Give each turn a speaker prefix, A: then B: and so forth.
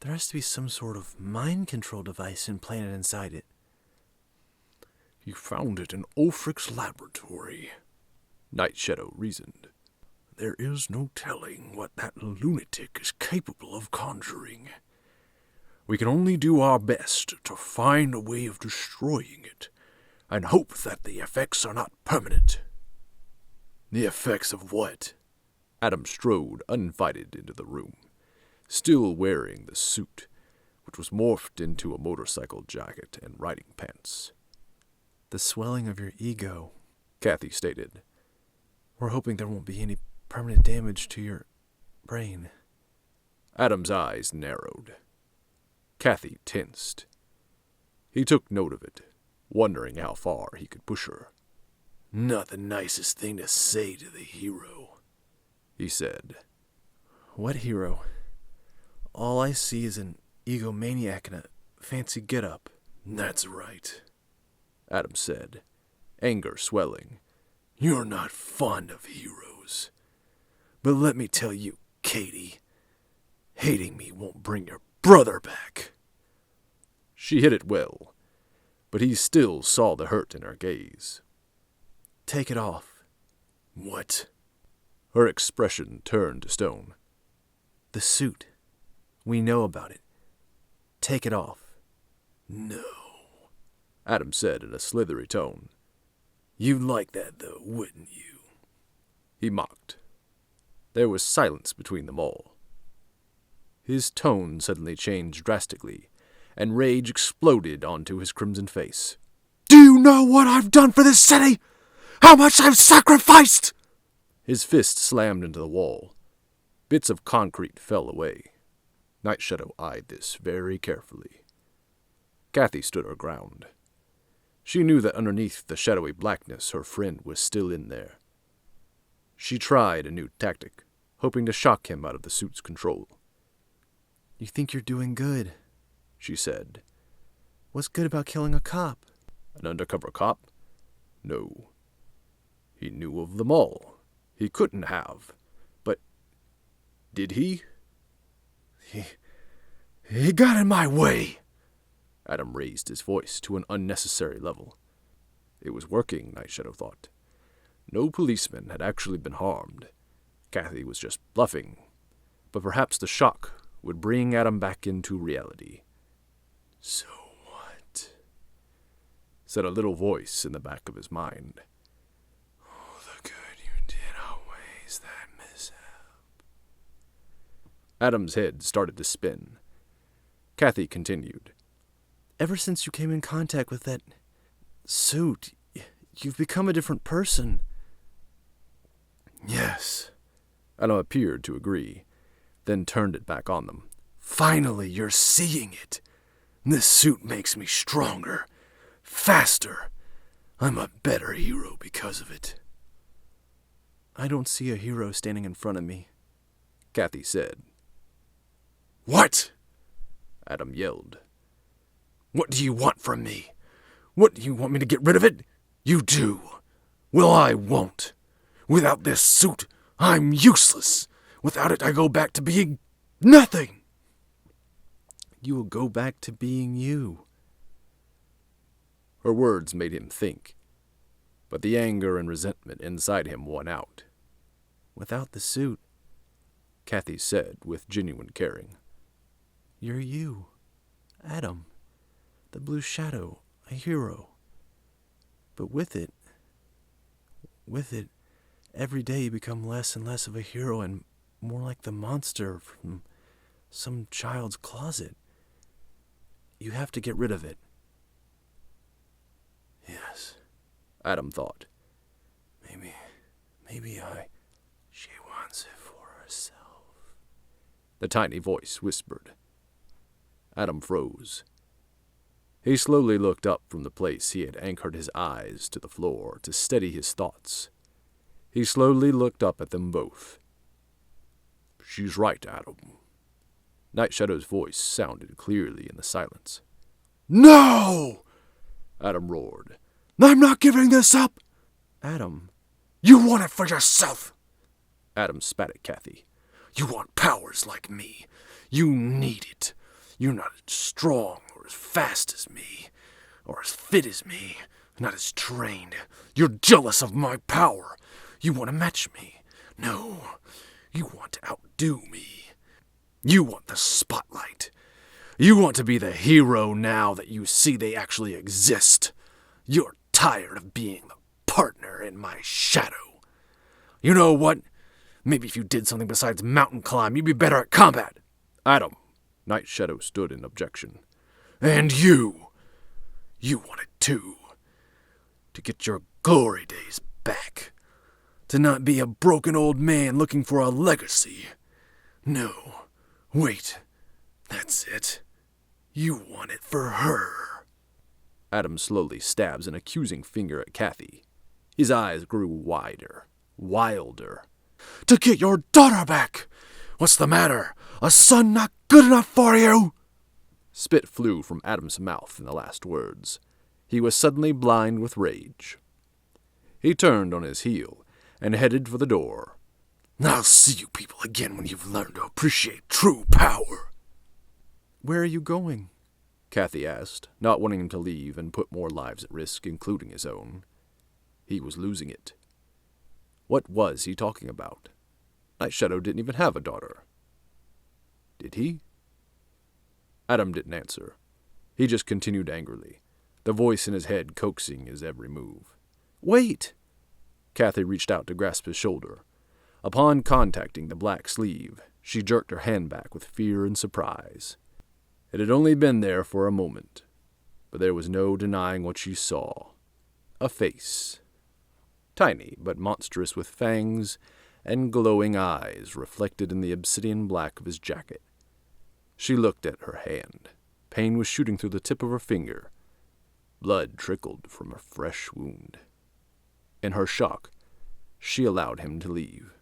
A: There has to be some sort of mind control device implanted inside it.
B: He found it in Ulfric's laboratory, Night Shadow reasoned. There is no telling what that lunatic is capable of conjuring. We can only do our best to find a way of destroying it, and hope that the effects are not permanent.
A: The effects of what?
B: Adam strode uninvited into the room, still wearing the suit, which was morphed into a motorcycle jacket and riding pants.
A: The swelling of your ego,
B: Kathy stated.
A: We're hoping there won't be any permanent damage to your brain.
B: Adam's eyes narrowed. Kathy tensed. He took note of it, wondering how far he could push her.
A: Not the nicest thing to say to the hero,
B: he said.
A: What hero? All I see is an egomaniac in a fancy get-up.
B: That's right, Adam said, anger swelling.
A: You're not fond of heroes. But let me tell you, Katie, hating me won't bring your brother back.
B: She hit it well, but he still saw the hurt in her gaze.
A: Take it off.
B: What? Her expression turned to stone.
A: The suit. We know about it. Take it off.
B: No, Adam said in a slithery tone.
A: You'd like that, though, wouldn't you?
B: He mocked. There was silence between them all. His tone suddenly changed drastically, and rage exploded onto his crimson face.
A: Do you know what I've done for this city? How much I've sacrificed?
B: His fist slammed into the wall. Bits of concrete fell away. Night Shadow eyed this very carefully. Kathy stood her ground. She knew that underneath the shadowy blackness her friend was still in there. She tried a new tactic, hoping to shock him out of the suit's control.
A: You think you're doing good,
B: she said.
A: What's good about killing a cop?
B: An undercover cop? No. He knew of them all. He couldn't have. But did he?
A: He got in my way.
B: Adam raised his voice to an unnecessary level. It was working, Night Shadow thought. No policeman had actually been harmed. Kathy was just bluffing. But perhaps the shock would bring Adam back into reality.
A: So what?
B: Said a little voice in the back of his mind.
A: All the good you did outweighs that mishap.
B: Adam's head started to spin. Kathy continued.
A: Ever since you came in contact with that suit, you've become a different person.
B: Yes. Adam appeared to agree, then turned it back on them.
A: Finally, you're seeing it. This suit makes me stronger, faster. I'm a better hero because of it. I don't see a hero standing in front of me,
B: Kathy said.
A: What?
B: Adam yelled.
A: What do you want from me? What, do you want me to get rid of it? You do. Well, I won't. Without this suit, I'm useless. Without it, I go back to being nothing. You will go back to being you.
B: Her words made him think, but the anger and resentment inside him won out.
A: Without the suit,
B: Kathy said with genuine caring.
A: You're you, Adam. The blue shadow, a hero. But with it, every day you become less and less of a hero and more like the monster from some child's closet. You have to get rid of it.
B: Yes, Adam thought.
A: Maybe she wants it for herself.
B: The tiny voice whispered. Adam froze. He slowly looked up from the place he had anchored his eyes to the floor to steady his thoughts. He slowly looked up at them both. She's right, Adam. Night Shadow's voice sounded clearly in the silence.
A: No!
B: Adam roared.
A: I'm not giving this up! Adam, you want it for yourself!
B: Adam spat at Kathy.
A: You want powers like me. You need it. You're not as strong or as fast as me, or as fit as me, not as trained. You're jealous of my power. You want to match me. No, you want to outdo me. You want the spotlight. You want to be the hero now that you see they actually exist. You're tired of being the partner in my shadow. You know what? Maybe if you did something besides mountain climb, you'd be better at combat.
B: Adam, Night Shadow stood in objection.
A: And you want it too. To get your glory days back. To not be a broken old man looking for a legacy. No, wait, that's it. You want it for her.
B: Adam slowly stabs an accusing finger at Kathy. His eyes grew wider, wilder.
A: To get your daughter back! What's the matter? A son not good enough for you?
B: Spit flew from Adam's mouth in the last words. He was suddenly blind with rage. He turned on his heel and headed for the door.
A: I'll see you people again when you've learned to appreciate true power.
B: Where are you going? Kathy asked, not wanting him to leave and put more lives at risk, including his own. He was losing it. What was he talking about? Night Shadow didn't even have a daughter. Did he? Adam didn't answer. He just continued angrily, the voice in his head coaxing his every move. Wait! Kathy reached out to grasp his shoulder. Upon contacting the black sleeve, she jerked her hand back with fear and surprise. It had only been there for a moment, but there was no denying what she saw. A face. Tiny but monstrous, with fangs and glowing eyes reflected in the obsidian black of his jacket. She looked at her hand. Pain was shooting through the tip of her finger. Blood trickled from a fresh wound. In her shock, she allowed him to leave.